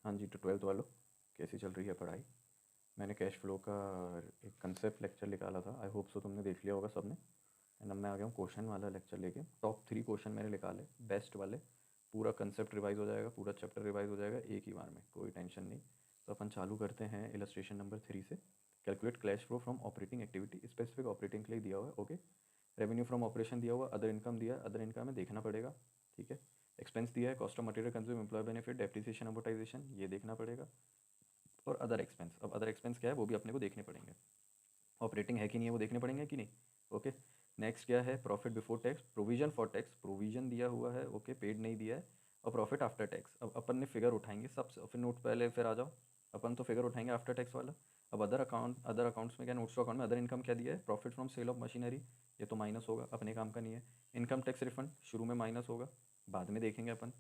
हाँ जी, तो 12th वालों कैसी चल रही है पढ़ाई। मैंने कैश फ्लो का एक कंसेप्ट लेक्चर निकाला था, आई होप सो तुमने देख लिया होगा सबने। एंड अब मैं आ गया हूँ क्वेश्चन वाला लेक्चर लेके। टॉप 3 क्वेश्चन मैंने निकाले बेस्ट वाले। पूरा कंसेप्ट रिवाइज हो जाएगा, पूरा चैप्टर रिवाइज हो जाएगा एक ही बार में, कोई टेंशन नहीं। तो अपन चालू करते हैं इलस्ट्रेशन नंबर 3 से। Calculate cash flow from operating activity, specific operating के लिए दिया हुआ है। ओके, रेवेन्यू फ्रॉम ऑपरेशन दिया हुआ, अदर इनकम दिया है, अदर इनकम में देखना पड़ेगा। ठीक है, एक्सपेंस दिया है, cost of material consume, employ benefit, depreciation, amortisation, ये देखना पड़ेगा। और अदर एक्सपेंस, अब अदर एक्सपेंस क्या है वो भी अपने को देखने पड़ेंगे। ऑपरेटिंग है कि नहीं है वो देखने पड़ेंगे कि नहीं। ओके, नेक्स्ट क्या है, profit before tax, provision for tax, provision दिया हुआ है, ओके, पेड नहीं दिया है। और प्रॉफिट आफ्टर टैक्स, अब अपन ने फिगर उठाएंगे सबसे, फिर नोट पहले फिर आ जाओ। अपन तो फिगर उठाएंगे आफ्टर टैक्स वाला। अब अदर अकाउंट, अदर अकाउंट्स में क्या, नोट्स टू अकाउंट में अदर इनकम क्या दिया है, profit from sale of machinery, ये तो माइनस होगा, अपने काम का नहीं है। इनकम टैक्स रिफंड शुरू में माइनस होगा, बाद में देखेंगे अपन।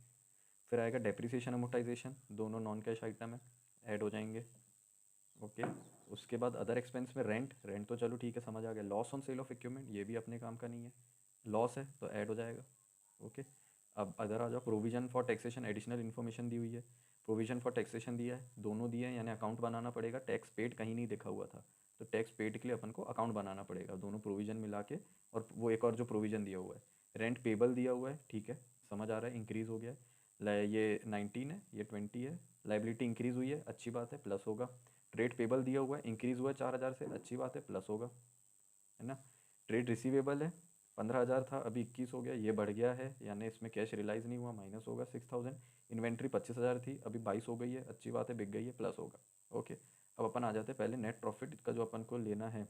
फिर आएगा डेप्रिसिएशन अमोर्टाइजेशन, दोनों नॉन कैश आइटम है, ऐड हो जाएंगे। ओके, उसके बाद अदर एक्सपेंस में रेंट, रेंट तो चलो ठीक है समझ आ गया। Loss on sale of equipment, ये भी अपने काम का नहीं है, लॉस है तो ऐड हो जाएगा। ओके, अब अदर आ जाओ, provision for taxation, additional information दी हुई है। प्रोविजन फॉर टैक्सेशन दिया है, दोनों दिए हैं, यानी अकाउंट बनाना पड़ेगा। टैक्स पेड कहीं नहीं लिखा हुआ था, तो टैक्स पेड के लिए अपन को अकाउंट बनाना पड़ेगा, दोनों प्रोविजन मिला के। और वो एक और जो प्रोविजन दिया हुआ है, रेंट पेबल दिया हुआ है, ठीक है समझ आ रहा है, इंक्रीज़ हो गया है। ये 19 है, ये 20 है। लाइबिलिटी इंक्रीज़ हुई है, अच्छी बात है, प्लस होगा। ट्रेड पेबल दिया हुआ है, इंक्रीज़ हुआ है 4,000 से, अच्छी बात है, प्लस होगा, है ना। ट्रेड रिसीवेबल है, 15,000 था, अभी 21 हो गया, ये बढ़ गया है, यानी इसमें कैश रियलाइज़ नहीं हुआ, माइनस होगा 6,000। इन्वेंट्री 25,000 थी, अभी 22 हो गई है, अच्छी बात है, बिक गई है, प्लस होगा। ओके, अब अपन आ जाते हैं पहले नेट प्रॉफिट का, जो अपन को लेना है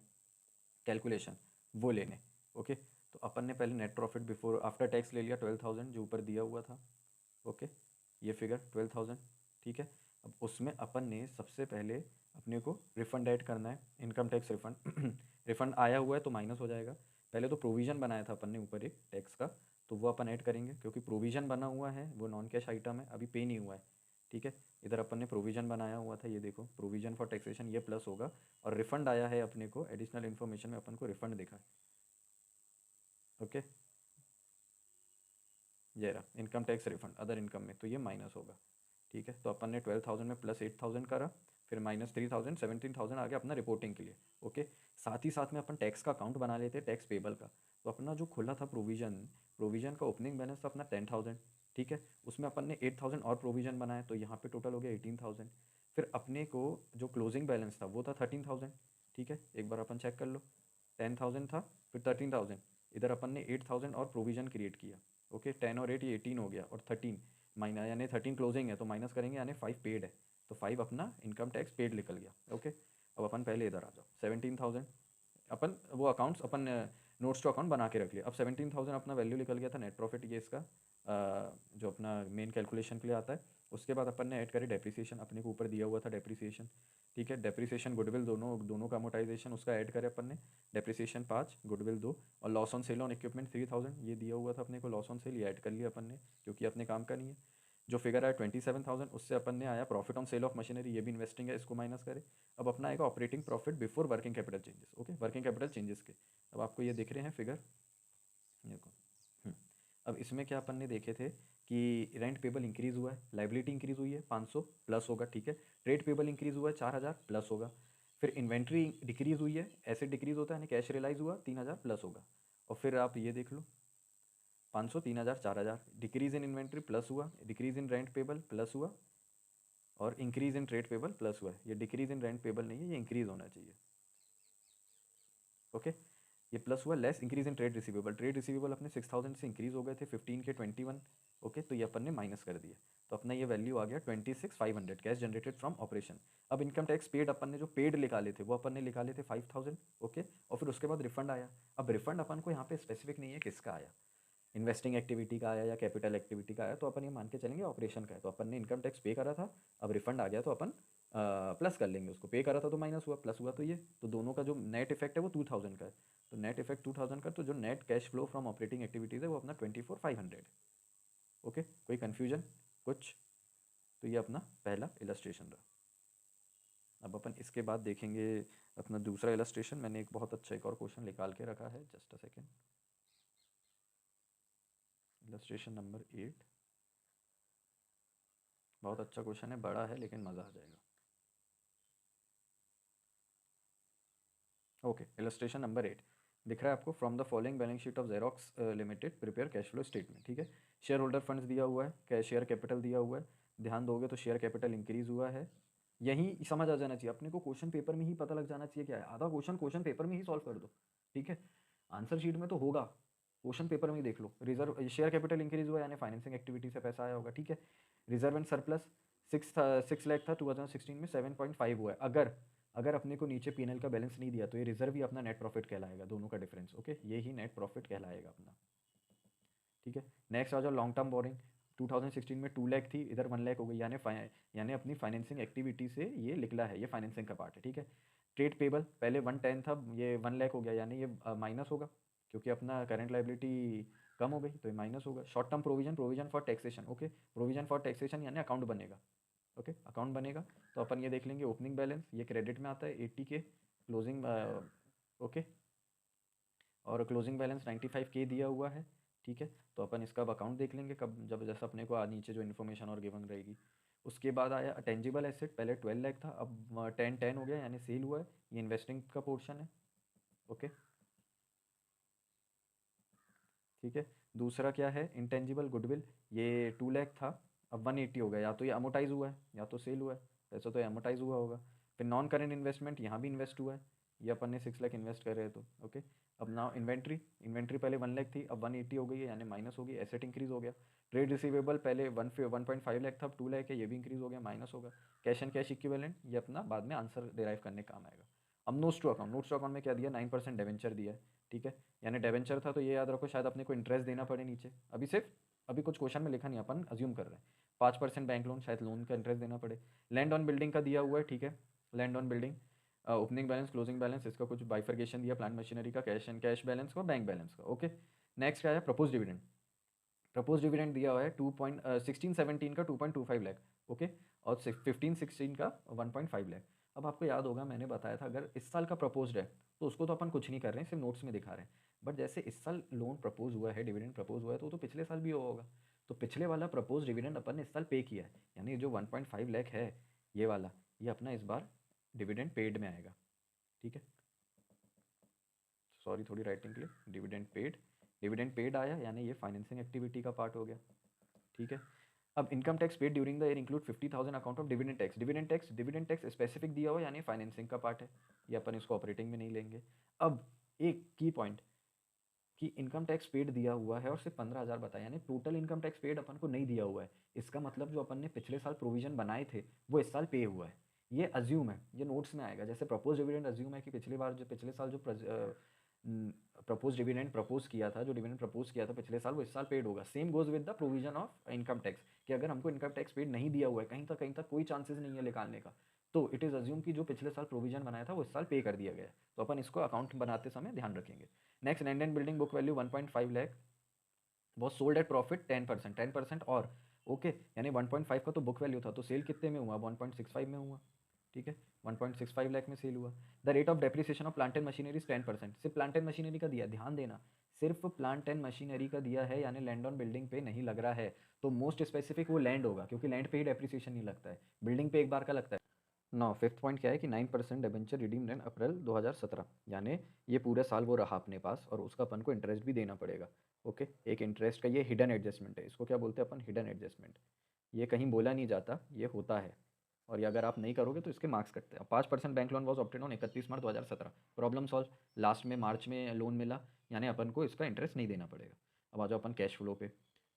कैलकुलेशन, वो लेने। ओके, तो अपन ने पहले net profit before after tax ले लिया 12,000, जो ऊपर दिया हुआ था। ओके, ये फिगर 12,000, ठीक है। अब उसमें अपन ने सबसे पहले अपने को रिफंड ऐड करना है, इनकम टैक्स रिफंड। रिफंड आया हुआ है तो माइनस हो जाएगा। पहले तो प्रोविज़न बनाया था अपन ने ऊपर एक टैक्स का, तो वो अपन ऐड करेंगे, क्योंकि प्रोविज़न बना हुआ है, वो नॉन कैश आइटम है, अभी पे नहीं हुआ है। ठीक है, इधर अपन ने प्रोविज़न बनाया हुआ था, ये देखो प्रोविज़न फॉर टैक्सेशन, ये प्लस होगा। और रिफंड आया है अपने को, एडिशनल इन्फॉर्मेशन में अपन को रिफंड दिखा है। ओके, ये रहा income tax refund other income में, तो ये माइनस होगा। ठीक है, तो अपन ने 12,000 में प्लस 8,000 करा, फिर माइनस 3,000, 17,000 आ गया अपना रिपोर्टिंग के लिए। ओके, साथ ही साथ में अपन टैक्स का अकाउंट बना लेते हैं, टैक्स पेबल का। तो अपना जो खुला था प्रोविज़न, प्रोविज़न का ओपनिंग बैलेंस था अपना 10,000। ठीक है, उसमें अपन ने 8,000 और प्रोविज़न बनाया, तो यहाँ पे टोटल हो गया 18,000। फिर अपने को जो क्लोजिंग बैलेंस था वो था 13,000। ठीक है, एक बार अपन चेक कर लो, 10,000 था, फिर 13,000, इधर अपन ने 8,000 और प्रोविज़न क्रिएट किया। ओके, 10 और 8 ये 18 हो गया, और 13 माइनस, यानी 13 क्लोजिंग है तो माइनस करेंगे, यानी 5 पेड है, तो 5 अपना इनकम टैक्स पेड निकल गया। ओके, अब अपन पहले इधर आ जाओ, 17,000 अपन वो अकाउंट्स अपन नोट्स टू अकाउंट बना के रख लिया। अब 17,000 अपना वैल्यू निकल गया था नेट प्रॉफिट, ये इसका जो अपना मेन कैलकुलेशन के लिए आता है। उसके बाद अपन ने ऐड करी डेप्रिसिएशन, अपने को ऊपर दिया हुआ था डेप्रिसिएशन। ठीक है, डेप्रिसिएशन गुडविल दोनों दोनों का अमोर्टाइजेशन उसका ऐड करे अपन ने। डेप्रिसिएशन 5, गुडविल 2, और loss on sale on equipment 3,000, ये दिया हुआ था अपने को लॉस ऑन सेल, ये ऐड कर लिया अपन ने, क्योंकि अपने काम का नहीं है। जो फिगर आया 27,000, उससे अपन ने आया profit on sale of machinery, ये भी इन्वेस्टिंग है, इसको माइनस करें। अब अपना आएगा operating profit before working capital changes. Okay, working capital changes के, अब आपको ये दिख रहे हैं फिगर, देखो। अब इसमें क्या अपन ने देखे थे कि रेंट पेबल इंक्रीज़ हुआ है, लाइबिलिटी इंक्रीज़ हुई है 500, प्लस होगा। ठीक है, ट्रेड पेबल इंक्रीज़ हुआ है 4,000, प्लस होगा। फिर इन्वेंट्री डिक्रीज़ हुई है, ऐसे डिक्रीज़ होता है, यानी कैश रियलाइज़ हुआ 3,000, प्लस होगा। और फिर आप ये देख लो, 500, 3,000, 4,000, डिक्रीज़ इन इन्वेंट्री प्लस हुआ, डिक्रीज़ इन रेंट पेबल प्लस हुआ, और increase in trade payable plus हुआ है। ये डिक्रीज़ इन रेंट पेबल नहीं है, ये इंक्रीज़ होना चाहिए। ओके, ये प्लस हुआ, less increase in trade receivable, trade receivable अपने 6,000 से इंक्रीज हो गए थे 15 के 21। ओके, तो ये अपन ने माइनस कर दिया, तो अपना ये वैल्यू आ गया 26,500 कैश जनरेटेड फ्रॉम ऑपरेशन। अब इनकम टैक्स पेड अपन ने जो पेड निकाले थे वो अपन ने निकाले थे 5,000। ओके, और फिर उसके बाद रिफंड आया। अब रिफंड अपन को यहाँ पे स्पेसिफिक नहीं है किसका आया, इन्वेस्टिंग एक्टिविटी का आया या कैपिटल एक्टिविटी का आया, तो अपन ये मान के चलेंगे ऑपरेशन का है। तो अपन ने इनकम टैक्स पे करा था, अब रिफंड आ गया तो अपन प्लस कर लेंगे उसको, पे करा था तो माइनस हुआ, प्लस हुआ तो ये, तो दोनों का जो नेट इफेक्ट है वो 2,000 का है। तो नेट इफेक्ट 2,000 का, तो जो net cash flow from operating activities है वो अपना 24,500। ओके, कोई कन्फ्यूजन कुछ, तो ये अपना पहला इलस्ट्रेशन रहा। अब अपन इसके बाद देखेंगे अपना दूसरा इलस्ट्रेशन। मैंने एक बहुत अच्छा एक और क्वेश्चन निकाल के रखा है, just a second. Illustration number 8, बहुत अच्छा क्वेश्चन है, बड़ा है लेकिन मज़ा आ जाएगा। ओके, इलस्ट्रेशन नंबर 8 दिख रहा है आपको। From the following balance sheet of xerox limited prepare cash flow statement. ठीक है, शेयर होल्डर फंड्स दिया हुआ है, शेयर कैपिटल दिया हुआ है। ध्यान दोगे तो शेयर कैपिटल इंक्रीज हुआ है। यही समझ आ जाना चाहिए अपने को, क्वेश्चन पेपर में ही पता लग जाना चाहिए क्या है। आधा क्वेश्चन पेपर में ही सॉल्व कर दो। ठीक है, आंसर शीट में तो होगा, क्वेश्चन पेपर में ही देख लो। रिजर्व शेयर कैपिटल इंक्रीज हुआ यानी फाइनेंसिंग एक्टिविटी से पैसा आया होगा। ठीक है, रिजर्व एंड सरप्लस 6 लाख था 2016 में, 7.5 हुआ है। अगर अगर अपने को नीचे पीएनएल का बैलेंस नहीं दिया तो ये रिजर्व ही अपना नेट प्रॉफिट कहलाएगा, दोनों का डिफरेंस। ओके, ये ही नेट प्रॉफिट कहलाएगा अपना। ठीक है, नेक्स्ट आ जाओ लॉन्ग टर्म बोरिंग। 2016 में 2 लाख थी, इधर 1 लाख हो गई, यानी अपनी फाइनेंसिंग एक्टिविटी से ये निकला है, ये फाइनेंसिंग का पार्ट है। ठीक है, ट्रेड पेबल पहले 110 था, ये 1 लाख हो गया, यानी ये माइनस होगा क्योंकि अपना करंट लाइबिलिटी कम हो गई तो ये माइनस होगा। Short term provision, provision for taxation. Okay, provision for taxation यानी अकाउंट बनेगा। ओके, अकाउंट बनेगा तो अपन ये देख लेंगे ओपनिंग बैलेंस, ये क्रेडिट में आता है 80 के, क्लोजिंग ओके, और क्लोजिंग बैलेंस 95 के दिया हुआ है। ठीक है, तो अपन इसका अब अकाउंट देख लेंगे कब, जब जैसा अपने को नीचे जो इन्फॉर्मेशन और गिवन रहेगी। उसके बाद आया टेंजिबल एसेट, पहले 12 लाख था, अब 10 हो गया यानी सेल हुआ है, ये इन्वेस्टिंग का पोर्शन है। ओके, ठीक है, दूसरा क्या है, इंटेंजिबल गुडविल, ये 2 लाख था, अब 180 हो गया, या तो ये अमोटाइज हुआ है या तो सेल हुआ है, वैसे तो ये अमोटाइज हुआ होगा। फिर नॉन करेंट इन्वेस्टमेंट, यहाँ भी इन्वेस्ट हुआ है, ये अपन ने 6 लाख इन्वेस्ट कर रहे हैं तो। ओके, अब नाउ इन्वेंट्री, इन्वेंट्री पहले 1 लाख थी, अब 180 हो गई है यानी माइनस हो गई, एसेट इंक्रीज हो गया। ट्रेड रिसीवेबल पहले 1.5 लाख था, अब 2 लाख है, ये भी इंक्रीज हो गया, माइनस होगा। कैश एंड कैश इक्विवेलेंट, ये अपना बाद में आंसर डिराइव करने काम आएगा। अब notes to account, notes to account में क्या दिया, 9% डिवेंचर दिया है। ठीक है, यानी डिवेंचर था तो ये याद रखो शायद अपने को इंटरेस्ट देना पड़े नीचे, अभी कुछ क्वेश्चन में लिखा नहीं, अपन अज्यूम कर रहे हैं। 5% बैंक लोन, शायद लोन का इंटरेस्ट देना पड़े। लैंड ऑन बिल्डिंग का दिया हुआ है। ठीक है, land on building, opening balance, closing balance, इसका कुछ बाइफर्केशन दिया, प्लांट मशीनरी का, कैश एंड कैश बैलेंस का, बैंक बैलेंस का। ओके, नेक्स्ट क्या है, प्रपोज डिविडेंड। प्रपोज डिविडेंड दिया हुआ है 16-17 का 2.25 लाख। ओके, और 15-16 का 1.5 लाख। अब आपको याद होगा मैंने बताया था अगर इस साल का प्रपोज्ड है तो उसको तो अपन कुछ नहीं कर रहे हैं, सिर्फ नोट्स में दिखा रहे हैं। बट जैसे इस साल लोन प्रपोज हुआ है, डिविडेंड प्रपोज हुआ है, तो वो तो पिछले साल भी हुआ होगा। तो पिछले वाला प्रपोज डिविडेंड अपन ने इस साल पे किया है, यानी जो 1.5 लाख है ये वाला, ये अपना इस बार डिविडेंड पेड में आएगा। ठीक है, सॉरी थोड़ी राइटिंग के लिए, डिविडेंड पेड आया यानी ये फाइनेंसिंग एक्टिविटी का पार्ट हो गया। ठीक है, अब income tax paid during the year include 50,000 account of dividend tax. Dividend tax specific दिया हो यानी फाइनेंसिंग का पार्ट है, ये अपन इसको ऑपरेटिंग में नहीं लेंगे। अब एक की पॉइंट कि इनकम टैक्स पेड दिया हुआ है और सिर्फ 15,000 बताया, यानी टोटल इनकम टैक्स पेड अपन को नहीं दिया हुआ है। इसका मतलब जो अपन ने पिछले साल प्रोविजन बनाए थे वो इस साल पे हुआ है, ये अज्यूम है, ये नोट्स में आएगा। जैसे प्रपोज डिविडेंड अज्यूम है कि पिछले साल जो प्रपोज डिविडेंड प्रपोज किया था, जो डिविडेंड प्रपोज किया था पिछले साल, वो इस साल पेड होगा। Same goes with the provision of income tax, कि अगर हमको इनकम टैक्स पेड नहीं दिया हुआ है, कहीं तक कोई चांसेस नहीं है निकालने का, तो इट इज़ अज्यूम कि जो पिछले साल प्रोविजन बनाया था वो इस साल पे कर दिया गया है। तो अपन इसको अकाउंट बनाते समय ध्यान रखेंगे। Next, land and building book value 1.5 lakh वो सोल्ड एट प्रॉफिट 10%, और ओके, यानी 1.5 का तो बुक वैल्यू था, तो सेल कितने में हुआ, 1.65 में हुआ। ठीक है, 1.65 लाख में सेल हुआ। The rate of depreciation of plant and machinery 10%, सिर्फ प्लांट एंड मशीनरी का दिया, ध्यान देना, सिर्फ प्लांट एंड मशीनरी का दिया है, यानी लैंड ऑन बिल्डिंग पे नहीं लग रहा है। तो मोस्ट स्पेसिफिक वो लैंड होगा क्योंकि लैंड पे ही डेप्रिसिएशन नहीं लगता है, बिल्डिंग पे एक बार का लगता है। नौ फिफ्थ पॉइंट क्या है कि 9% डिबेंचर रिडीम्ड इन अप्रैल 2017, यानी ये पूरे साल वो रहा अपने पास और उसका अपन को इंटरेस्ट भी देना पड़ेगा। ओके, एक इंटरेस्ट का ये हिडन एडजस्टमेंट है, इसको क्या बोलते हैं अपन, हिडन एडजस्टमेंट। ये कहीं बोला नहीं जाता, ये होता है, और ये अगर आप नहीं करोगे तो इसके मार्क्स कटते हैं। 5% bank loan was opted on 31 March 2017, problem solve, last में मार्च में लोन मिला, यानी अपन को इसका इंटरेस्ट नहीं देना पड़ेगा। अब आ जाओ अपन कैश फ्लो पे।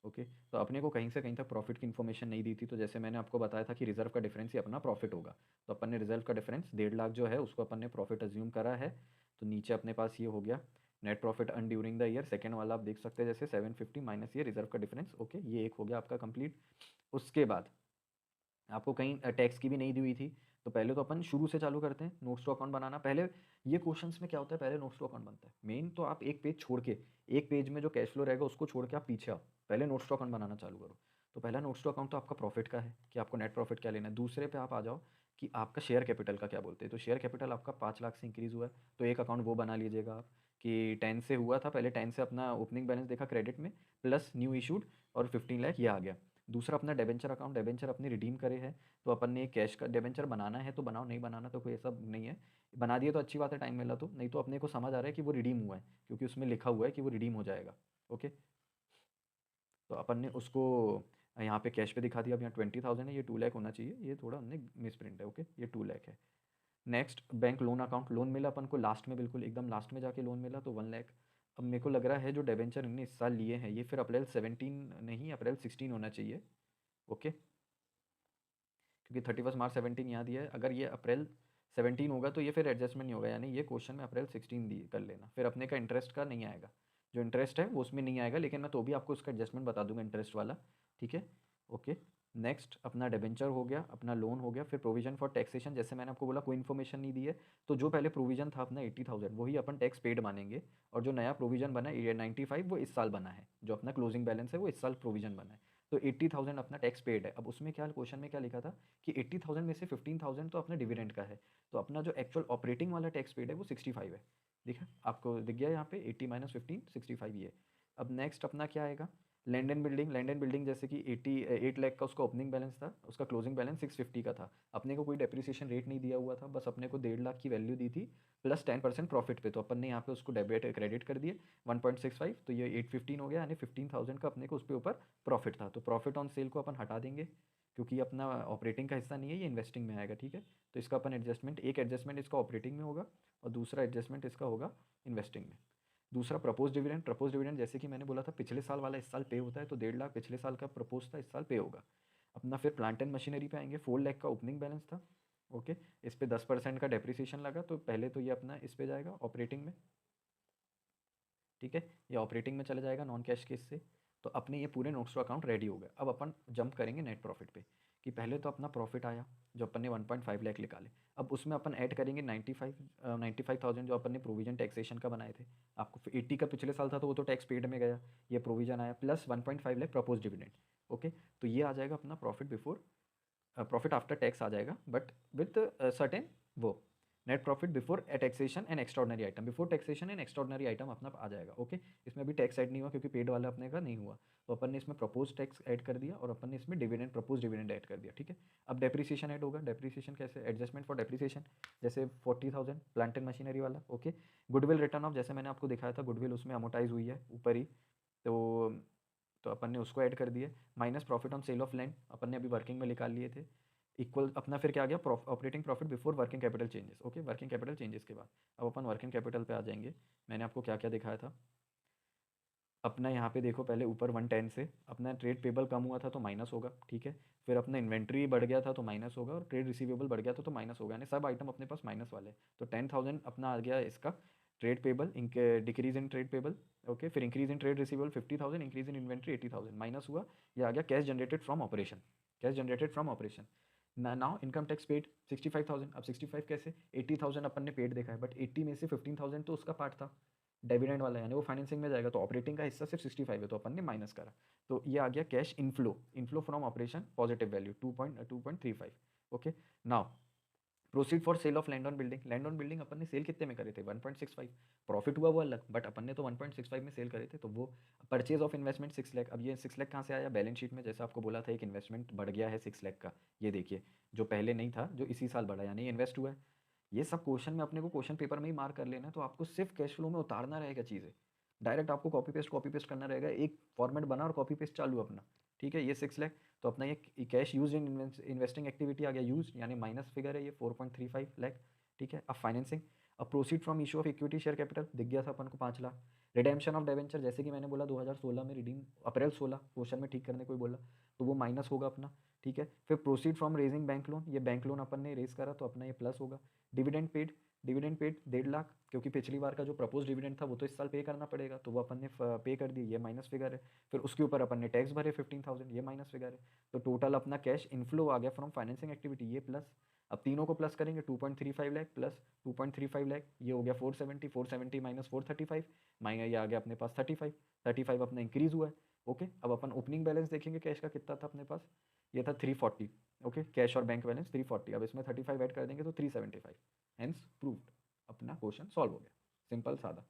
ओके, तो अपने को कहीं से कहीं तक प्रॉफिट की इन्फॉर्मेशन नहीं दी थी, तो जैसे मैंने आपको बताया था कि रिजर्व का डिफरेंस ही अपना प्रॉफिट होगा, तो अपन ने रिजर्व का डिफरेंस 1.5 लाख जो है उसको अपन ने प्रॉफिट अज्यूम करा है। तो नीचे अपने पास ये हो गया net profit earn during the year, second वाला आप देख सकते हैं जैसे 750 माइनस ये रिजर्व का डिफरेंस। ओके, ये एक हो गया आपका कंप्लीट। उसके बाद आपको कहीं टैक्स की भी नहीं दी हुई थी, तो पहले तो अपन शुरू से चालू करते हैं, नोट्स टू अकाउंट बनाना। पहले ये क्वेश्चंस में क्या होता है, पहले नोट्स टू अकाउंट बनता है मेन, तो आप एक पेज छोड़ के, एक पेज में जो कैश फ्लो रहेगा उसको छोड़ के आप पीछे आओ, पहले नोट्स टू अकाउंट बनाना चालू करो। तो पहला नोट्स टू अकाउंट तो आपका प्रॉफिट का है कि आपको नेट प्रॉफिट क्या लेना है। दूसरे पे आप आ जाओ कि आपका शेयर कैपिटल का क्या बोलते हैं, तो शेयर कैपिटल आपका 5 लाख से इंक्रीज़ हुआ है, तो एक अकाउंट वो बना लीजिएगा आप कि 10 से हुआ था, पहले 10 से अपना ओपनिंग बैलेंस देखा क्रेडिट में, प्लस न्यू इशूड और 15 लाख ये आ गया। दूसरा अपना डेबेंचर अकाउंट, डेबेंचर अपने रिडीम करे है तो अपन ने कैश का डेबेंचर बनाना है तो बनाओ, नहीं बनाना तो कोई ऐसा नहीं है, बना दिए तो अच्छी बात है, टाइम मिला तो, नहीं तो अपने को समझ आ रहा है कि वो रिडीम हुआ है क्योंकि उसमें लिखा हुआ है कि वो रिडीम हो जाएगा। ओके, तो अपन ने उसको यहाँ पे कैश पे दिखा दिया। अब यहाँ 20,000 है, ये 2 लाख होना चाहिए, ये थोड़ा हमने मिस प्रिंट है। ओके, ये 2 लाख है। Next bank loan account, loan मिला अपन को लास्ट में, बिल्कुल एकदम लास्ट में जाके लोन मिला तो 1 लाख। अब मेरे को लग रहा है जो डेबेंचर इनने इस साल लिए हैं ये फिर अप्रैल 17 नहीं, अप्रैल 16 होना चाहिए। ओके, क्योंकि 31 मार्च 17 यहाँ दिया है, अगर ये अप्रैल 17 होगा तो ये फिर एडजस्टमेंट नहीं होगा, यानी ये क्वेश्चन में अप्रैल 16 दी कर लेना, फिर अपने का इंटरेस्ट का नहीं आएगा, जो इंटरेस्ट है वो उसमें नहीं आएगा, लेकिन मैं तो भी आपको उसका एडजस्टमेंट बता दूंगा इंटरेस्ट वाला। ठीक है, ओके। नेक्स्ट अपना डिबेंचर हो गया, अपना लोन हो गया, फिर प्रोविजन फॉर टैक्सेशन, जैसे मैंने आपको बोला कोई इन्फॉर्मेशन नहीं दी है, तो जो पहले प्रोविजन था अपना 80,000 वही अपन टैक्स पेड मानेंगे, और जो नया प्रोविजन बना है 95 वो इस साल बना है, जो अपना क्लोजिंग बैलेंस है वो इस साल प्रोविजन बना है, तो 80,000 अपना टैक्स पेड है। अब उसमें क्या क्वेश्चन में क्या लिखा था कि 80,000 में से 15,000 तो अपना डिविडेंड का है, तो अपना जो एक्चुअल ऑपरेटिंग वाला टैक्स पेड है वो 65 है। दिखा आपको, दिख गया यहाँ पे 80 माइनस 15 65 ये। अब नेक्स्ट अपना क्या आएगा, land and building, land and building जैसे कि 8 लाख का उसका ओपनिंग बैलेंस था, उसका क्लोजिंग बैलेंस 650 का था, अपने को कोई डेप्रिसिएशन रेट नहीं दिया हुआ था, बस अपने को 1.5 लाख की वैल्यू दी थी प्लस 10% प्रॉफिट पे, तो अपन ने यहाँ पे उसको डेबिट क्रेडिट कर दिए 1.65, तो ये 815 हो गया, यानी 15,000 का अपने को उस पर ऊपर प्रॉफिट था, तो प्रॉफिट ऑन सेल को अपन हटा देंगे क्योंकि अपना ऑपरेटिंग का हिस्सा नहीं है, ये इन्वेस्टिंग में आएगा। ठीक है, तो इसका अपन एडजस्टमेंट, एक एडजस्टमेंट इसका ऑपरेटिंग में होगा और दूसरा एडजस्टमेंट इसका होगा इन्वेस्टिंग में। दूसरा प्रपोज डिविडेंड, प्रपोज डिविडेंड जैसे कि मैंने बोला था पिछले साल वाला इस साल पे होता है, तो 1.5 लाख पिछले साल का प्रपोज था, इस साल पे होगा। अपना फिर प्लांट एंड मशीनरी पे आएंगे, 4 लाख का ओपनिंग बैलेंस था। ओके, इस पे 10% का डेप्रिसिएशन लगा, तो पहले तो ये अपना इस पे जाएगा ऑपरेटिंग में। ठीक है, ये ऑपरेटिंग में चला जाएगा नॉन कैश केस से, तो अपने ये पूरे नोट्स टू अकाउंट रेडी हो गए। अब अपन जंप करेंगे नेट प्रॉफिट पे, कि पहले तो अपना प्रॉफिट आया जो अपन ने 1.5 लाख निकाले, अब उसमें अपन ऐड करेंगे 95,000 जो अपन ने प्रोविजन टैक्सेशन का बनाए थे, आपको 80 का पिछले साल था तो वो तो टैक्स पेड में गया, ये प्रोविजन आया plus 1.5 lakh propose dividend. Okay, तो ये आ जाएगा अपना profit before, profit after tax आ जाएगा, बट विथ सर्टेन वो net profit before taxation and extraordinary item, before taxation and extraordinary item अपना आ जाएगा। ओके, इसमें अभी टैक्स ऐड नहीं हुआ क्योंकि पेड वाला अपने का नहीं हुआ, तो अपन ने इसमें प्रपोज टैक्स ऐड कर दिया और अपन ने इसमें डिविडेंड, प्रपोज डिविडेंड ऐड कर दिया। ठीक है, अब डेप्रिसिएशन ऐड होगा, डेप्रिसिएशन कैसे, एडजस्टमेंट फॉर डेप्रिसिएशन, जैसे 40,000 प्लांट एंड मशीनरी वाला। ओके, गुडविल रिटर्न ऑफ, जैसे मैंने आपको दिखाया था गुडविल उसमें अमोटाइज हुई है ऊपर ही, तो अपन ने उसको ऐड कर दिया, minus profit on sale of land अपन ने अभी वर्किंग में निकाल लिए थे, इक्वल अपना फिर क्या आ गया operating profit before working capital changes. Okay, working capital changes के बाद अब अपन वर्किंग कैपिटल पे आ जाएंगे, मैंने आपको क्या क्या दिखाया था अपना, यहाँ पे देखो पहले ऊपर 110 से अपना ट्रेड पेबल कम हुआ था तो माइनस होगा। ठीक है, फिर अपना इन्वेंट्री बढ़ गया था तो माइनस होगा, और ट्रेड रिसीवेबल बढ़ गया था तो माइनस होगा, यानी सब आइटम अपने पास माइनस वाले, तो 10,000 अपना आ गया इसका trade payable, decrease in trade payable. Okay, फिर increase in trade receivable 50,000, increase in inventory 80,000, minus हुआ, ये आ गया cash generated from operation, cash generated from operation. Now income tax paid 65,000, अब 65 कैसे, 80,000 अपन ने पेड देखा है, बट 80 में से 15,000 तो उसका पार्ट था डिविडेंड वाला, यानी वो फाइनेंसिंग में जाएगा, तो ऑपरेटिंग का हिस्सा सिर्फ 65 है, तो अपन ने माइनस करा, तो ये आ गया cash inflow, inflow from operation positive value 2.35। Okay, now proceed for sale of land on building, land on building अपन ने सेल कितने में करे थे 1.65, प्रॉफिट हुआ वो अलग, बट अपन ने तो 1.65 में सेल करे थे, तो वो परचेज ऑफ इन्वेस्टमेंट 6 लाख। अब ये 6 लाख कहाँ से आया, बैलेंस शीट में जैसे आपको बोला था एक इन्वेस्टमेंट बढ़ गया है 6 लाख का, ये देखिए जो पहले नहीं था जो इसी साल बढ़ा, यानी इन्वेस्ट हुआ है। ये सब क्वेश्चन में अपने को क्वेश्चन पेपर में ही मार्क कर लेना है, तो आपको सिर्फ कैश फ्लो में उतारना रहेगा चीज़ें, डायरेक्ट आपको कॉपी पेस्ट करना रहेगा, एक फॉर्मेट बना और कॉपी पेस्ट चालू अपना। ठीक है, ये 6 लाख, तो अपना ये cash use in investing activity आ गया यूज, यानी माइनस फिगर है ये 4.35 लाख। ठीक है, अब फाइनेंसिंग, अब proceed from issue of equity share capital दिख गया था अपन को 5 लाख। रिडेम्पशन ऑफ डेवेंचर, जैसे कि मैंने बोला 2016 में रिडीम, अप्रैल 16 क्वेश्चन में ठीक करने को ही बोला, तो वो माइनस होगा अपना। ठीक है, फिर proceed from raising bank loan, ये बैंक लोन अपन ने रेज करा तो अपना ये प्लस होगा। Dividend paid, dividend paid 1.5 lakh, क्योंकि पिछली बार का जो प्रपोज डिविडेंड था वो तो इस साल पे करना पड़ेगा, तो वो अपन ने पे कर दी, ये माइनस फिगर है। फिर उसके ऊपर अपन ने टैक्स भरे 15,000, ये माइनस फिगर है। तो टोटल अपना कैश इनफ्लो आ गया फ्रॉम फाइनेंसिंग एक्टिविटी, ये प्लस। अब तीनों को प्लस करेंगे 2.35 लाख प्लस 2.35 लाख, ये हो गया 470, 470 माइनस 435, माइनस ये आ गया अपने पास 35, 35 अपना इंक्रीज हुआ है। ओके, अब अपन ओपनिंग बैलेंस देखेंगे कैश का कितना था अपने पास, ये था 340। ओके, कैश और बैंक बैलेंस 340, अब इसमें 35 ऐड कर देंगे तो 375, हेंस प्रूव्ड, अपना क्वेश्चन सॉल्व हो गया, सिंपल सादा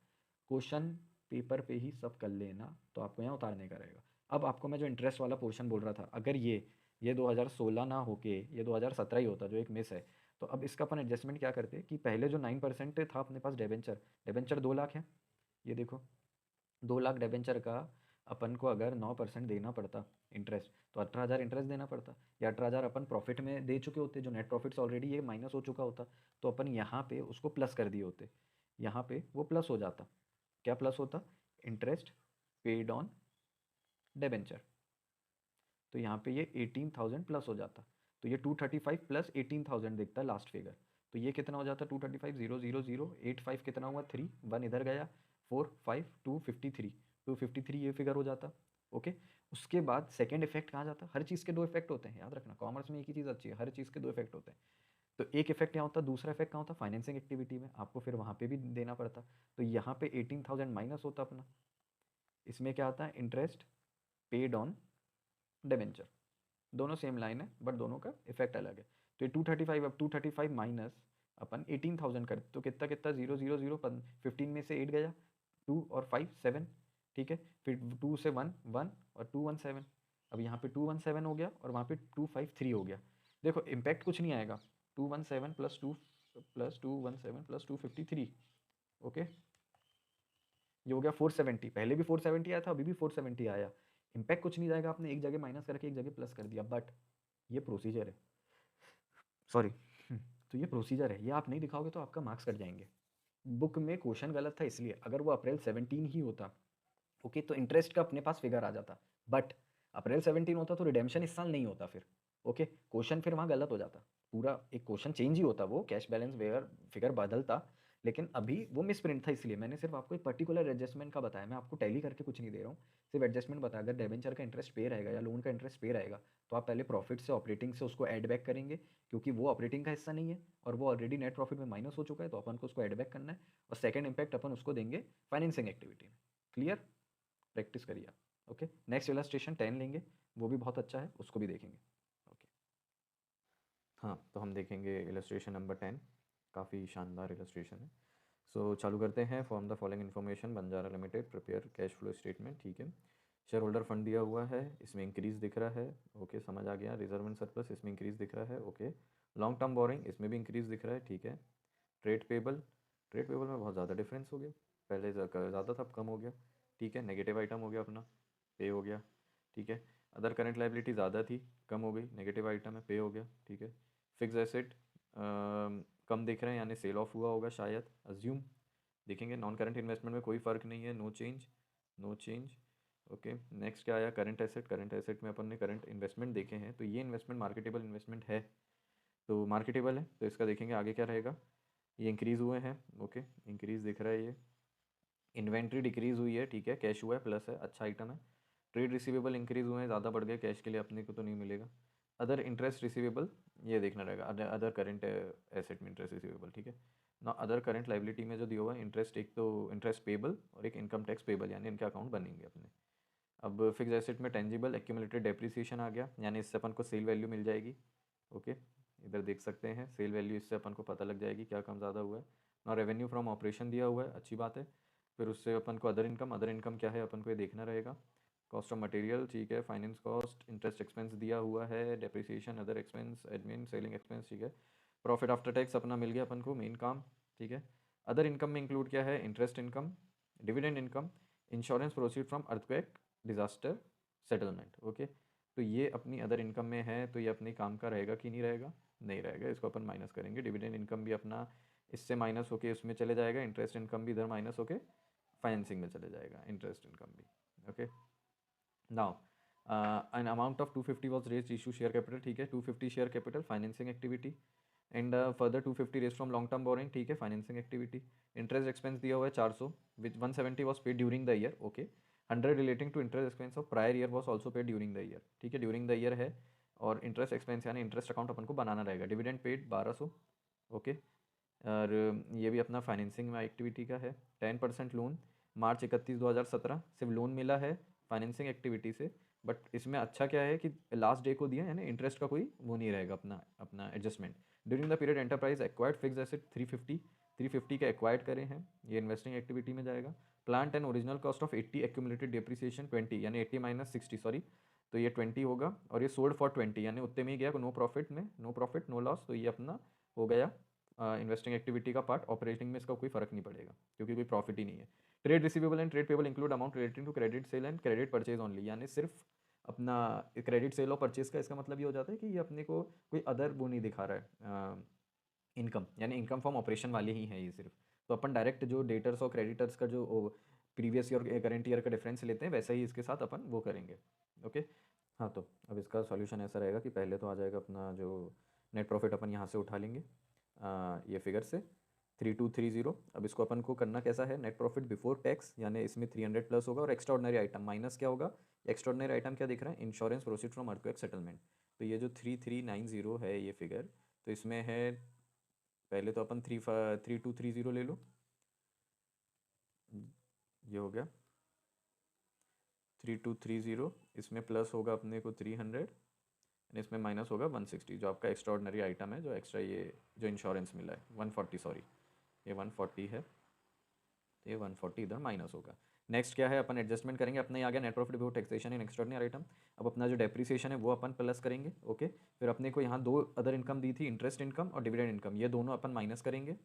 क्वेश्चन, पेपर पे ही सब कर लेना, तो आपको यहाँ उतारने का रहेगा। अब आपको मैं जो इंटरेस्ट वाला पोर्शन बोल रहा था, अगर ये 2016 ना होके ये 2017 ही होता, जो एक मिस है, तो अब इसका अपन एडजस्टमेंट क्या करते कि पहले जो 9% था अपने पास डेबेंचर, डेबेंचर 2 लाख है, ये देखो 2 लाख डेबेंचर का अपन को अगर 9% देना पड़ता इंटरेस्ट, तो 18,000 इंटरेस्ट देना पड़ता, या 18,000 अपन प्रॉफिट में दे चुके होते, जो नेट प्रॉफिट्स ऑलरेडी ये माइनस हो चुका होता, तो अपन यहाँ पे उसको प्लस कर दिए होते, यहाँ पे वो प्लस हो जाता। क्या प्लस होता? Interest paid on debenture. तो यहाँ पे ये 18,000 प्लस हो जाता, तो ये 235 प्लस 18,000 दिखता है लास्ट फिगर। तो ये कितना हो जाता? 235 0 0 0 8 5 कितना हुआ? 3 1 इधर गया, 4 5 253 253 ये फिगर हो जाता। ओके, उसके बाद सेकंड इफेक्ट कहाँ जाता? हर चीज़ के दो इफेक्ट होते हैं, याद रखना, कॉमर्स में एक ही चीज़ अच्छी है, हर चीज़ के दो इफेक्ट होते हैं। तो एक इफेक्ट यहाँ होता, दूसरा इफेक्ट कहाँ होता? फाइनेंसिंग एक्टिविटी में, आपको फिर वहाँ पे भी देना पड़ता। तो यहाँ पे 18,000 माइनस होता अपना, इसमें क्या आता है? Interest paid on debenture. दोनों सेम लाइन है बट दोनों का इफेक्ट अलग है। तो ये 235, अब 235 माइनस अपन 18,000 कर, तो कितना कितना? 0 0 0 15 में से 8 गया, 2 और 5 7, ठीक है, फिर 2 से 1 1 और 2 1 7। अब यहाँ पे 2 1 7 हो गया और वहाँ पे 2 5 3 हो गया। देखो इम्पैक्ट कुछ नहीं आएगा, 2 1 7 प्लस 2 1 7 प्लस 253। ओके, ये हो गया 470, पहले भी 470 आया था, अभी भी 470 आया। इम्पैक्ट कुछ नहीं जाएगा, आपने एक जगह माइनस करके एक जगह प्लस कर दिया, बट ये प्रोसीजर है, सॉरी तो ये प्रोसीजर है, ये आप नहीं दिखाओगे तो आपका मार्क्स कट जाएंगे। बुक में क्वेश्चन गलत था इसलिए, अगर वो अप्रैल 17 ही होता, ओके, तो इंटरेस्ट का अपने पास फिगर आ जाता, बट अप्रैल 17 होता तो रिडेम्पशन इस साल नहीं होता फिर। ओके, क्वेश्चन फिर वहाँ गलत हो जाता, पूरा एक क्वेश्चन चेंज ही होता, वो कैश बैलेंस वेयर फिगर बदलता, लेकिन अभी वो मिस प्रिंट था, इसलिए मैंने सिर्फ आपको एक पर्टिकुलर एडजस्टमेंट का बताया, मैं आपको टैली करके कुछ नहीं दे रहा हूँ, सिर्फ एडजस्टमेंट बताया। अगर डेबेंचर का इंटरेस्ट पे रहेगा या लोन का इंटरेस्ट पे रहेगा, तो आप पहले प्रॉफिट से, ऑपरेटिंग से उसको ऐड बैक करेंगे, क्योंकि वो ऑपरेटिंग का हिस्सा नहीं है और वो ऑलरेडी नेट प्रॉफिट में माइनस हो चुका है, तो अपन को उसको ऐड बैक करना है, और सेकंड इम्पैक्ट अपन उसको देंगे फाइनेंसिंग एक्टिविटी में। क्लियर? प्रैक्टिस करिए आप। ओके, नेक्स्ट इलस्ट्रेशन 10 लेंगे, वो भी बहुत अच्छा है, उसको भी देखेंगे। ओके, हाँ, तो हम देखेंगे इलस्ट्रेशन नंबर 10, काफ़ी शानदार इलस्ट्रेशन है। सो चालू करते हैं। Form the following information, Banjara limited prepare cash flow statement, ठीक है। शेयर होल्डर फंड दिया हुआ है, इसमें इंक्रीज़ दिख रहा है, ओके, समझ आ गया। रिजर्व एंड सरप्लस, इसमें इंक्रीज़ दिख रहा है, ओके। लॉन्ग टर्म बोरिंग, इसमें भी इंक्रीज़ दिख रहा है, ठीक है। ट्रेड पेबल, ट्रेड पेबल में बहुत ज़्यादा डिफरेंस हो गया, पहले ज़्यादा था अब कम हो गया, ठीक है। नेगेटिव आइटम हो गया अपना, पे हो गया, ठीक है। अदर करंट लाइबिलिटी ज़्यादा थी, कम हो गई, नेगेटिव आइटम है, पे हो गया, ठीक है। फिक्स एसेट कम दिख रहे हैं, यानी सेल ऑफ हुआ होगा शायद, अज्यूम देखेंगे। नॉन करंट इन्वेस्टमेंट में कोई फ़र्क नहीं है, no change, no change, okay. Next क्या आया? करंट एसेट, करंट एसेट में अपन ने करंट इन्वेस्टमेंट देखे हैं, तो ये इन्वेस्टमेंट मार्केटेबल इन्वेस्टमेंट है, तो मार्केटेबल है, तो इसका देखेंगे आगे क्या रहेगा। ये इंक्रीज़ हुए हैं, ओके, इंक्रीज़ दिख रहा है ये। इन्वेंट्री डिक्रीज़ हुई है, ठीक है, कैश हुआ है, प्लस है, अच्छा आइटम है। ट्रेड रिसीवेबल इंक्रीज़ हुए हैं, ज़्यादा बढ़ गए, कैश के लिए अपने को तो नहीं मिलेगा। अदर इंटरेस्ट रिसीवेबल, ये देखना रहेगा, अदर करंट एसेट में इंटरेस्ट रिसीवेबल, ठीक है ना। अदर करंट लाइबिलिटी में जो दिया हुआ है इंटरेस्ट, एक तो इंटरेस्ट पेबल और एक इनकम टैक्स पेबल, यानी इनके अकाउंट बनेंगे अपने। अब फिक्स एसेट में टेंजिबल एक्यूमुलेटेड डेप्रिसिएशन आ गया, यानी इससे अपन को सेल वैल्यू मिल जाएगी, ओके। इधर देख सकते हैं सेल वैल्यू, इससे अपन को पता लग जाएगी क्या कम ज़्यादा हुआ है ना। रेवेन्यू फ्रॉम ऑपरेशन दिया हुआ है, अच्छी बात है। फिर उससे अपन को अदर इनकम, अदर इनकम क्या है अपन को ये देखना रहेगा। कॉस्ट ऑफ मटेरियल, ठीक है, फाइनेंस कॉस्ट, इंटरेस्ट एक्सपेंस दिया हुआ है, depreciation, other expense, admin, selling expense, ठीक है। प्रॉफिट आफ्टर टैक्स अपना मिल गया अपन को, मेन काम, ठीक है। अदर इनकम में इंक्लूड क्या है? Interest income, dividend income, insurance proceed from earthquake disaster settlement, okay. तो ये अपनी अदर इनकम में है, तो ये अपने काम का रहेगा कि नहीं रहेगा? नहीं रहेगा, इसको अपन माइनस करेंगे। डिविडेंड इनकम भी अपना इससे माइनस होके उसमें चले जाएगा, इंटरेस्ट इनकम भी इधर माइनस होके फाइनेंसिंग में चले जाएगा, इंटरेस्ट इनकम भी, okay. Now an amount of 250 was raised issue share capital, ठीक है, 250 share capital financing activity, and further 250 raise from long term borrowing, ठीक है, फाइनेंसिंग एक्टिविटी। इंटरेस्ट एक्सपेंस दिया हुआ है 400, which 170 was paid during the year, okay. 100 relating to interest expense of prior year was also paid during the year, ठीक है, during the year है। और interest expense यानी इंटरेस्ट अकाउंट अपन को बनाना रहेगा। Dividend paid 1200, okay. और ये भी अपना फाइनेंसिंग में एक्टिविटी का है। 10% लोन मार्च 31 2017 सिर्फ लोन मिला है फाइनेंसिंग एक्टिविटी से, बट इसमें अच्छा क्या है कि लास्ट डे को दिया है ना, इंटरेस्ट का कोई वो नहीं रहेगा अपना अपना adjustment. During the period enterprise acquired fix asset 350, 350 का एक्वायर्ड करे हैं, ये इन्वेस्टिंग एक्टिविटी में जाएगा। Plant and original cost of 80, accumulated depreciation 20, यानी 80 माइनस 60 सॉरी, तो ये 20 होगा। और ये सोल्ड फॉर 20, यानी उतने में ही गया, नो प्रॉफिट में, नो प्रॉफिट नो लॉस, तो ये अपना हो गया इन्वेस्टिंग एक्टिविटी का पार्ट। ऑपरेटिंग में इसका कोई फर्क नहीं पड़ेगा क्योंकि कोई प्रॉफिट ही नहीं है। Trade receivable and trade payable include amount relating to credit sale and credit purchase only, यानी सिर्फ अपना क्रेडिट सेल और परचेज का इसका मतलब ये हो जाता है कि ये अपने को कोई अदर वो नहीं दिखा रहा है इनकम, यानी इनकम फ्रॉम ऑपरेशन वाले ही है ये सिर्फ। तो अपन डायरेक्ट जो डेटर्स और क्रेडिटर्स का जो प्रीवियस ईयर करेंट ईयर का डिफरेंस लेते हैं वैसा ही इसके साथ अपन वो करेंगे। ओके, हाँ तो अब इसका सॉल्यूशन ऐसा रहेगा कि पहले तो आ जाएगा अपना जो नेट प्रॉफिट अपन यहाँ से उठा लेंगे ये फिगर से 3230। अब इसको अपन को करना कैसा है, नेट प्रॉफिट बिफोर टैक्स, यानी इसमें 300 प्लस होगा और एक्स्ट्राऑर्डिनरी आइटम माइनस क्या होगा, एक्स्ट्राऑर्डिनरी आइटम क्या दिख रहा है, insurance proceed from earthquake settlement. तो ये जो 3390 है ये फिगर, तो इसमें है पहले तो अपन 3230 ले लो, ये हो गया 3230, इसमें प्लस होगा अपने को 300 एंड इसमें माइनस होगा 160, जो आपका एक्स्ट्रा ऑर्डनरी आइटम है, जो एक्स्ट्रा ये जो इंश्योरेंस मिला है 140, सॉरी ये 140 है, तो ये 140 इधर माइनस होगा। नेक्स्ट क्या है, अपन एडजस्टमेंट करेंगे, अपने आ गया net profit before taxation in extraordinary item. अब अपना जो डेप्रिसिएशन है वो अपन प्लस करेंगे। ओके, फिर अपने को यहाँ दो अदर इनकम दी थी, इंटरेस्ट इनकम और डिविडेंड इनकम, ये दोनों अपन माइनस करेंगे।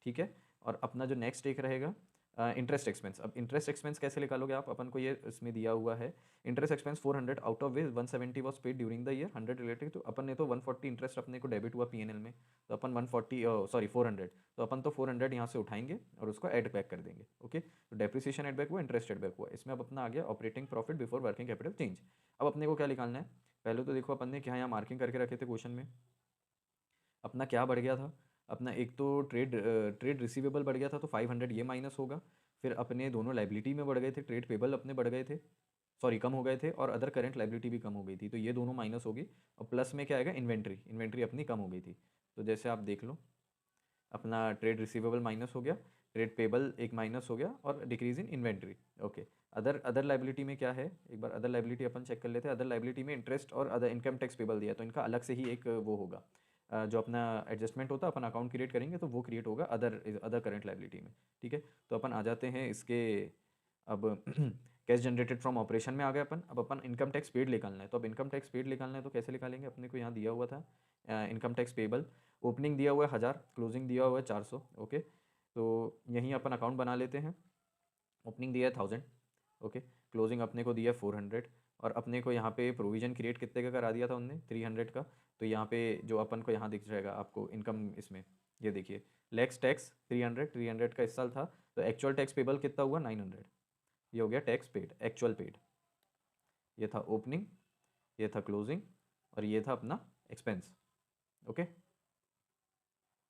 ठीक है, और अपना जो नेक्स्ट एक रहेगा इंटरेस्ट एक्सपेंस। अब इंटरेस्ट एक्सपेंस कैसे निकालोगे आप, अपन को ये इसमें दिया हुआ है interest expense 400, out of which 170 was paid during the year, 100 related, तो अपन ने तो 140 इंटरेस्ट अपने को डेबिट हुआ पीएनएल में, तो अपन 140 सॉरी 400, तो अपन तो 400 यहाँ से उठाएंगे और उसको ऐड बैक कर देंगे। ओके, तो डेप्रिसिएशन ऐड बैक हुआ, इंटरेस्ट ऐड बैक हुआ, इसमें अब अपना आ गया operating profit before working capital change. अब अपने को क्या निकालना है, पहले तो देखो अपन ने क्या यहाँ मार्किंग करके रखे थे क्वेश्चन में, अपना क्या बढ़ गया था, अपना एक तो ट्रेड रिसीवेबल बढ़ गया था तो 500 ये माइनस होगा, फिर अपने दोनों लाइबिलिटी में बढ़ गए थे, ट्रेड पेबल अपने बढ़ गए थे, सॉरी कम हो गए थे, और अदर करेंट लाइबिलिटी भी कम हो गई थी, तो ये दोनों माइनस होगी। और प्लस में क्या आएगा, इन्वेंट्री, इन्वेंट्री अपनी कम हो गई थी, तो जैसे आप देख लो अपना ट्रेड रिसीवेबल माइनस हो गया, ट्रेड पेबल एक माइनस हो गया और decrease in inventory. Okay, other liability में क्या है, एक बार अदर लाइबिलिटी अपन चेक कर लेते हैं। अदर लाइबिलिटी में इंटरेस्ट और अदर इनकम टैक्स पेबल दिया, तो इनका अलग से ही एक वो होगा जो अपना एडजस्टमेंट होता है, अपन अकाउंट क्रिएट करेंगे तो वो क्रिएट होगा अदर करंट लाइबिलिटी में। ठीक है, तो अपन आ जाते हैं इसके अब कैश जनरेटेड फ्रॉम ऑपरेशन में आ गए अपन। अब अपन इनकम टैक्स पेड निकालना है, तो अब इनकम टैक्स पेड निकालना है तो कैसे निकालेंगे, अपने को यहाँ दिया हुआ था इनकम टैक्स पेबल, ओपनिंग दिया हुआ है 1000, क्लोजिंग दिया हुआ है 400। ओके, तो यहीं अपन अकाउंट बना लेते हैं, ओपनिंग दिया है 1000, ओके, क्लोजिंग अपने को दिया है 400, और अपने को यहाँ पे प्रोविजन क्रिएट कितने का करा दिया था उनने, 300 का, तो यहाँ पे जो अपन को यहाँ दिख जाएगा आपको इनकम इसमें, ये देखिए लेक्स टैक्स 300 का इस साल था, तो एक्चुअल टैक्स पेबल कितना हुआ 900, ये हो गया टैक्स पेड, एक्चुअल पेड, ये था ओपनिंग, ये था क्लोजिंग, और ये था अपना एक्सपेंस। ओके,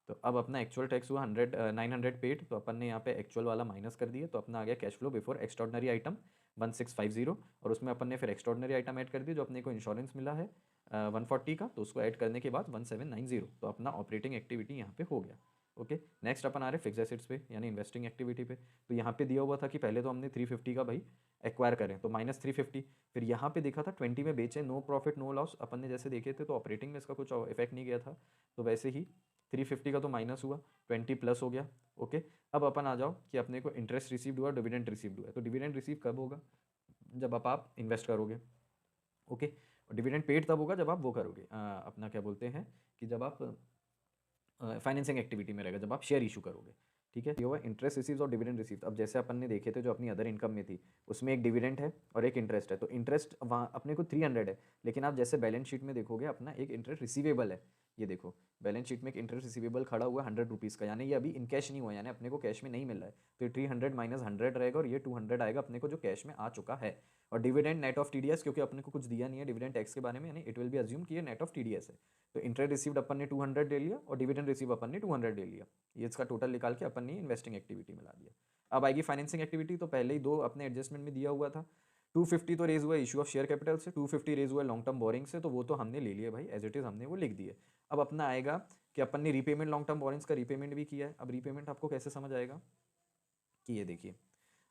तो अब अपना एक्चुअल टैक्स हुआ 900 पेड, तो अपन ने यहाँ पे एक्चुअल वाला माइनस कर दिया, तो अपना आ गया cash flow before extraordinary item 1650, और उसमें अपन ने फिर एक्स्ट्राऑर्डिनरी आइटम ऐड कर दिया जो अपने को इंश्योरेंस मिला है 140 का, तो उसको ऐड करने के बाद 1790, तो अपना ऑपरेटिंग एक्टिविटी यहाँ पे हो गया। ओके, नेक्स्ट अपन आ रहे फिक्स एसेट्स पे यानी इन्वेस्टिंग एक्टिविटी पे। तो यहाँ पे दिया हुआ था कि पहले तो हमने 350 का भाई एक्वायर करें, तो माइनस 350, फिर यहाँ पे देखा था 20 में बेचे, नो प्रॉफिट नो लॉस अपन ने जैसे देखे थे, तो ऑपरेटिंग में इसका कुछ इफेक्ट नहीं गया था, तो वैसे ही 350 का तो माइनस हुआ, 20 प्लस हो गया। ओके, अब अपन आ जाओ कि अपने को इंटरेस्ट रिसीव्ड हुआ, डिविडेंड रिसीव्ड हुआ है, तो डिविडेंड रिसीव कब होगा, जब आप इन्वेस्ट करोगे। ओके, और डिविडेंड पेड तब होगा जब आप वो करोगे अपना क्या बोलते हैं कि जब आप फाइनेंसिंग एक्टिविटी में रहेगा, जब आप शेयर इशू करोगे। ठीक है, ये हुआ इंटरेस्ट रिसीव्स और डिविडेंड रिसीव्स। अब जैसे अपन ने देखे थे जो अपनी अदर इनकम में थी, उसमें एक डिविडेंड है और एक इंटरेस्ट है, तो इंटरेस्ट वहाँ अपने को 300 है, लेकिन आप जैसे बैलेंस शीट में देखोगे अपना एक इंटरेस्ट रिसीवेबल है, ये देखो बैलेंस शीट में एक इंटरेस्ट रिसीवेबल खड़ा हुआ 100 रुपीज़ का, यानी ये अभी इन कैश नहीं हुआ, यानी अपने को कैश में नहीं मिल रहा है, तो 300 माइनस 100 रहेगा और ये 200 आएगा अपने को जो कैश में आ चुका है। और डिविडेंड नेट ऑफ टीडीएस, क्योंकि अपने को कुछ दिया नहीं है डिविडेंड टैक्स के बारे में, यानी इट विल बी अज्यूम कि ये नेट ऑफ टीडीएस है, तो इंटरेस्ट रिसीव्ड अपन ने 200 ले लिया और डिविडेंड रिसीव अपन ने 200 ले लिया, ये इसका टोटल निकाल के अपन ने इन्वेस्टिंग एक्टिविटी में ला दिया। अब आएगी फाइनेंसिंग एक्टिविटी, तो पहले ही दो अपने एडजस्टमेंट में दिया हुआ था, 250 तो रेज हुआ इशू ऑफ शेयर कैपिटल से, 250 रेज हुआ लॉन्ग टर्म बोरिंग से, तो वो तो हमने ले लिया भाई एज इट इज, हमने वो लिख दिए। अब अपना आएगा कि अपन ने रीपेमेंट लॉन्ग टर्म बोरिंग्स का रीपेमेंट भी किया है। अब रीपेमेंट आपको कैसे समझ आएगा कि ये देखिए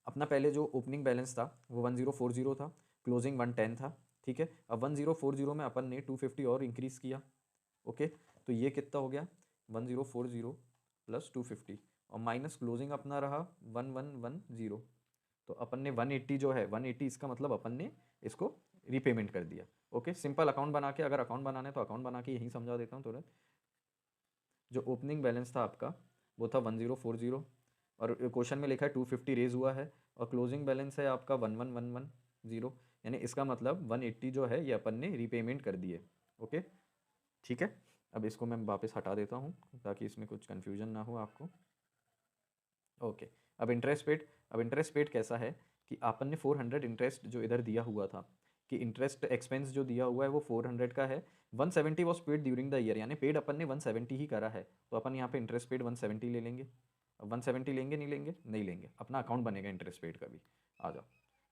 अपना पहले जो ओपनिंग बैलेंस था वो 1040 था, क्लोजिंग 110 था। ठीक है, अब 1040 में अपन ने 250 और इंक्रीज़ किया। ओके, तो ये कितना हो गया 1040 प्लस 250, और माइनस क्लोजिंग अपना रहा 1110। तो अपन ने 180 जो है 180, इसका मतलब अपन ने इसको रीपेमेंट कर दिया। ओके, सिंपल अकाउंट बना के, अगर अकाउंट बनाना है तो अकाउंट बना के यहीं समझा देता हूँ तुरंत। जो ओपनिंग बैलेंस था आपका वो था 1040, और क्वेश्चन में लिखा है 250 रेज हुआ है, और क्लोजिंग बैलेंस है आपका 11110, यानी इसका मतलब 180 जो है ये अपन ने रीपेमेंट कर दिए। ओके, ठीक है। अब इसको मैं वापस हटा देता हूँ ताकि इसमें कुछ कन्फ्यूजन ना हो आपको। ओके, अब इंटरेस्ट पेड। अब इंटरेस्ट पेड कैसा है कि आपन ने 400 इंटरेस्ट जो इधर दिया हुआ था, कि इंटरेस्ट एक्सपेंस जो दिया हुआ है वो 400 का है। 170 was paid during the year, यानी पेड अपन ने 170 ही करा है, तो अपन यहाँ पे इंटरेस्ट पेड 170 ले लेंगे। अब 170 लेंगे नहीं लेंगे? नहीं लेंगे, अपना अकाउंट बनेगा इंटरेस्ट पेड का भी। आ जाओ।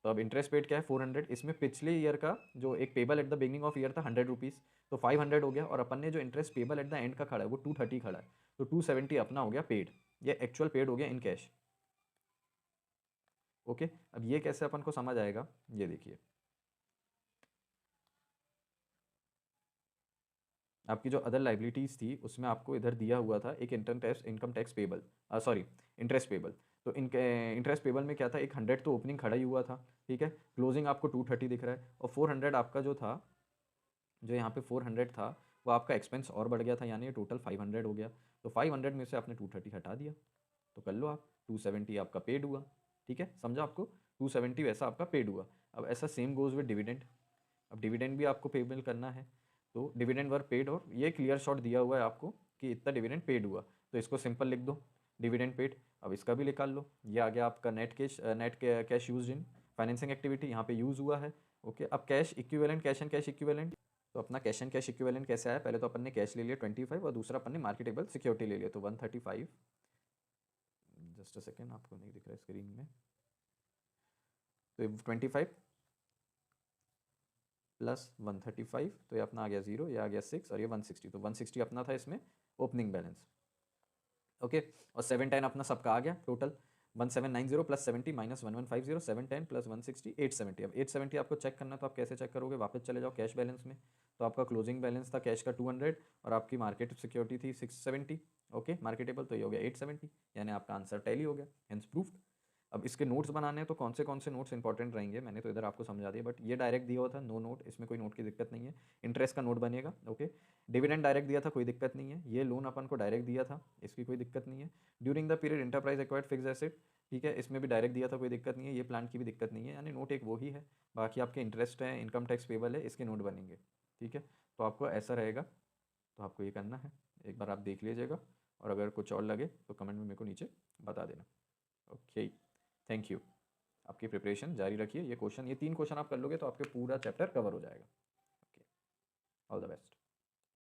तो अब इंटरेस्ट पेड क्या है 400, इसमें पिछले ईयर का जो एक payable at the beginning of year था 100 रुपीज़, तो 500 हो गया, और अपन ने जो interest payable at the end का खड़ा है वो 230 खड़ा है, तो 270 अपना हो गया पेड। ये एक्चुअल पेड हो गया इन कैश। ओके, अब ये कैसे अपन को समझ आएगा, ये देखिए। आपकी जो अदर लाइबिलिटीज़ थी उसमें आपको इधर दिया हुआ था एक income tax payable, sorry interest payable. तो इनके इंटरेस्ट पेबल में क्या था, एक 100 तो ओपनिंग खड़ा ही हुआ था, ठीक है, क्लोजिंग आपको 230 दिख रहा है, और 400 आपका जो था, जो यहाँ पे 400 था वो आपका एक्सपेंस और बढ़ गया था, यानी टोटल 500 हो गया। तो 500 में से आपने 230 हटा दिया, तो कर लो आप, 270 आपका पेड हुआ। ठीक है, समझा आपको, 270 वैसा आपका पेड हुआ। अब ऐसा सेम गोज़ विद डिविडेंड। अब डिविडेंड भी आपको पेबल करना है, तो डिविडेंड वर पेड, और ये क्लियर शॉट दिया हुआ है आपको कि इतना डिविडेंड पेड हुआ, तो इसको सिंपल लिख दो, डिविडेंड पेड। अब इसका भी निकाल लो, ये आ गया आपका नेट कैश यूज इन फाइनेंसिंग एक्टिविटी, यहाँ पे यूज़ हुआ है। ओके, अब cash equivalent, cash and cash equivalent. तो अपना कैश एंड कैश इक्विवेलेंट कैसे आया, पहले तो अपन ने कैश ले लिया 25, और दूसरा अपन ने मार्केटेबल सिक्योरिटी ले लिया, तो 135। जस्ट अ सेकेंड, आपको नहीं दिख रहा है स्क्रीन में, तो 25 प्लस 135, तो ये अपना आ गया 0, ये आ गया 6, और ये 160, तो 160 अपना था इसमें ओपनिंग बैलेंस। ओके, और 710 अपना सबका आ गया टोटल, 1790 प्लस 70 माइनस 1150, 710 प्लस 160 870। अब 870 आपको चेक करना है, तो आप कैसे चेक करोगे, वापस चले जाओ कैश बैलेंस में, तो आपका क्लोजिंग बैलेंस था कैश का 200, और आपकी मार्केट सिक्योरिटी थी 670। ओके, मार्केटेबल, तो ये हो गया 870, यानी आपका आंसर टैली हो गया, हेंस प्रूफ्ड। अब इसके नोट्स बनाने हैं, तो कौन से नोट्स इंपॉर्टेंट रहेंगे, मैंने तो इधर आपको समझा दिया, बट ये डायरेक्ट दिया हुआ था, नो नोट, इसमें कोई नोट की दिक्कत नहीं है। इंटरेस्ट का नोट बनेगा। ओके, डिविडेंड डायरेक्ट दिया था, कोई दिक्कत नहीं है। ये लोन अपन को डायरेक्ट दिया था, इसकी कोई दिक्कत नहीं है। During the period enterprise acquired fix asset, ठीक है, इसमें भी डायरेक्ट दिया था, कोई दिक्कत नहीं है। ये प्लान की भी दिक्कत नहीं है, यानी नोट एक वो ही है। बाकी आपके इंटरेस्ट है, इनकम टैक्स पेबल है, इसके नोट बनेंगे। ठीक है, तो आपको ऐसा रहेगा, तो आपको ये करना है, एक बार आप देख लीजिएगा, और अगर कुछ और लगे तो कमेंट में मेरे को नीचे बता देना। Okay, thank you. आपकी प्रिपरेशन जारी रखिए, ये 3 क्वेश्चन आप कर लोगे तो आपके पूरा चैप्टर कवर हो जाएगा। Okay, all the best.